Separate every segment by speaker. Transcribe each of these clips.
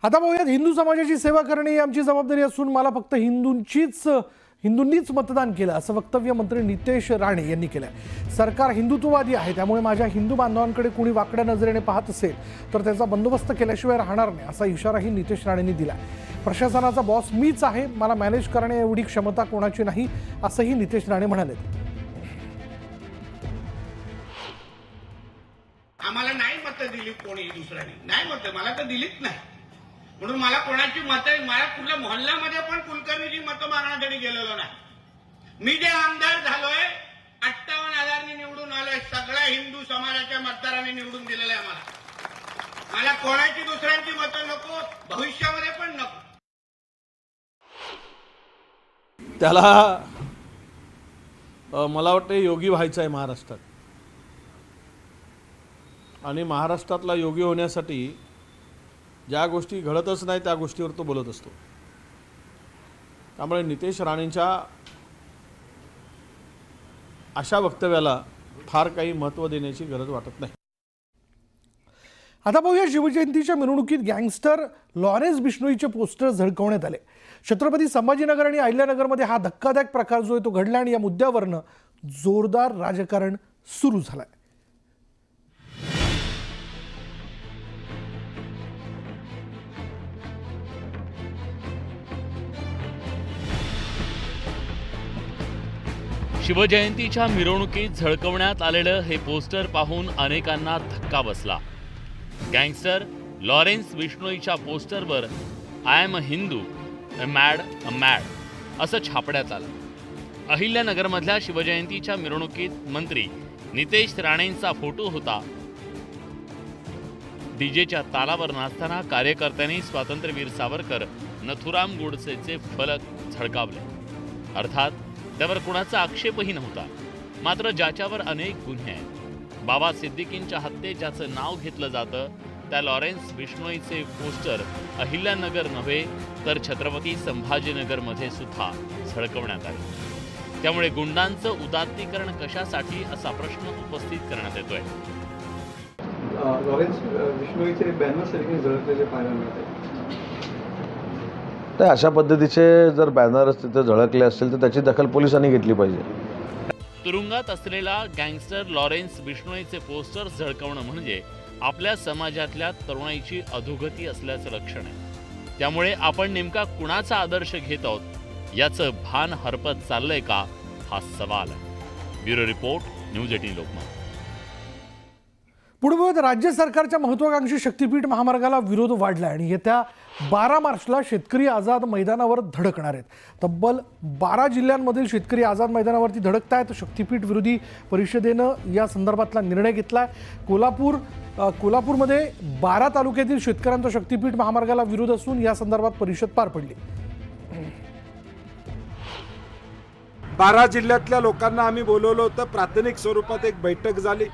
Speaker 1: आता पाहूयात, हिंदू समाजाची सेवा करणे ही आमची जबाबदारी असून मला फक्त हिंदूंनीच मतदान केलं असं वक्तव्य मंत्री नितेश राणे यांनी केलं। सरकार हिंदुत्ववादी आहे, त्यामुळे माझ्या हिंदू बांधवांकडे कोणी वाकड्या नजरेने पाहत असेल तर त्याचा बंदोबस्त केल्याशिवाय राहणार नाही असा इशाराही नितेश राणेंनी दिला। प्रशासनाचा बॉस मीच आहे, मला मॅनेज करणे एवढी क्षमता कोणाची नाही असंही नितेश राणे म्हणाले।
Speaker 2: आम्हाला नाही मत दिली कोणी दुसऱ्याने, नाही मत मला तर दिलीच नाही, म्हणून मला कोणाची मत, मला कुठल्या मोहल्ल्यामध्ये पण कुलकर्णीची मतं मागण्यासाठी गेलेलो नाही। मी जे आमदार झालोय 58,000 निवडून आलोय, सगळ्या हिंदू समाजाच्या मतदारांनी निवडून दिलेलं आहे मला कोणाची दुसऱ्यांची मतं नको, भविष्यामध्ये पण नको।
Speaker 3: त्याला मला वाटतं योगी व्हायचं आहे महाराष्ट्रात, आणि महाराष्ट्रातला योगी होण्यासाठी ज्या गोष्टी घडतच नाही त्या गोष्टीवर तो बोलत असतो। त्यामुळे नितेश राणेंच्या अशा वक्तव्याला फार काही महत्त्व देण्याची गरज वाटत नाही।
Speaker 1: आता पाहूया, शिवजयंतीच्या मिरवणुकीत गँगस्टर लॉरेन्स बिश्नोईचे पोस्टर झळकवण्यात आले। छत्रपती संभाजीनगर आणि अहिल्यानगरमध्ये हा धक्कादायक प्रकार जो आहे तो घडला आणि या मुद्द्यावरनं जोरदार राजकारण सुरू झालंय।
Speaker 4: शिवजयंतीच्या मिरवणुकीत झळकवण्यात आलेलं हे पोस्टर पाहून अनेकांना धक्का बसला। गँगस्टर लॉरेन्स बिश्नोईच्या पोस्टरवर I am a Hindu a mad असं छापण्यात आलं। अहिल्यानगरमधल्या शिवजयंतीच्या मिरवणुकीत मंत्री नितेश राणेंचा फोटो होता। डीजेच्या तालावर नाचताना कार्यकर्त्यांनी स्वातंत्र्यवीर सावरकर, नथुराम गोडसेचे फलक झळकावले। अर्थात त्यावर कुणाचा आक्षेपही नव्हता, मात्र ज्याच्यावर अनेक गुन्हे आहेत, बाबा सिद्दीकींच्या हत्येत ज्याचं नाव घेतलं जातं त्या लॉरेन्स बिश्नोईचे पोस्टर अहिल्यानगर नव्हे तर छत्रपती संभाजीनगरमध्ये सुद्धा झळकवण्यात आले। त्यामुळे गुंडांचं उदात्तीकरण कशासाठी असा प्रश्न उपस्थित करण्यात येतोय।
Speaker 5: लॉरेन्स बिश्नोईचे बॅनर सारखे झळकलेले पाहायला मिळते।
Speaker 6: तर अशा पद्धतीचे जर बॅनर्स तिथे झळकले असतील तर त्याची दखल पोलिसांनी घेतली पाहिजे।
Speaker 4: तुरुंगात असलेला गँगस्टर लॉरेन्स बिश्नोईचे पोस्टर झळकवणं म्हणजे आपल्या समाजातल्या तरुणाईची अधोगती असल्याचं लक्षण आहे। त्यामुळे आपण नेमका कुणाचा आदर्श घेत आहोत याचं भान हरपत चाललंय का, हा सवाल आहे। Bureau report, news 18 Lokmat.
Speaker 1: पुढे राज्य सरकारच्या महत्त्वाकांक्षी शक्तीपीठ महामार्गाला विरोध वाढला आणि येत्या 12 मार्चला शेतकरी आझाद मैदानावर धडकणार आहेत। तब्बल 12 जिल्ह्यांमधील शेतकरी आझाद मैदानावरती धडकत आहेत। शक्तीपीठ विरोधी परिषदेनं या संदर्भातला निर्णय घेतलाय। कोल्हापूरमध्ये 12 तालुक्यातील शेतकऱ्यांचा शक्तीपीठ महामार्गाला विरोध असून या संदर्भात परिषद पार पडली।
Speaker 7: 12 जिल्ह्यातल्या लोकांना आम्ही बोलवलं होतं, प्राथमिक स्वरूपात एक बैठक झाली।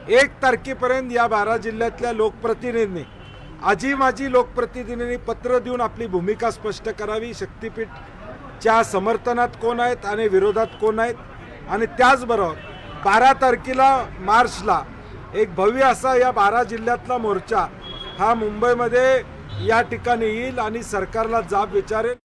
Speaker 7: 1 तारखेपर्यंत या 12 जिल्ह्यातल्या लोकप्रतिनिधींनी, आजी माजी लोकप्रतिनिधींनी पत्र देऊन आपली भूमिका स्पष्ट करावी। शक्तीपीठच्या समर्थनात कोण आहेत आणि विरोधात कोण आहेत, आणि त्याचबरोबर 12 तारखेला मार्चला एक भव्य असा या 12 जिल्ह्यातला मोर्चा हा मुंबईमध्ये या ठिकाणी येईल आणि सरकारला जाब विचारेल।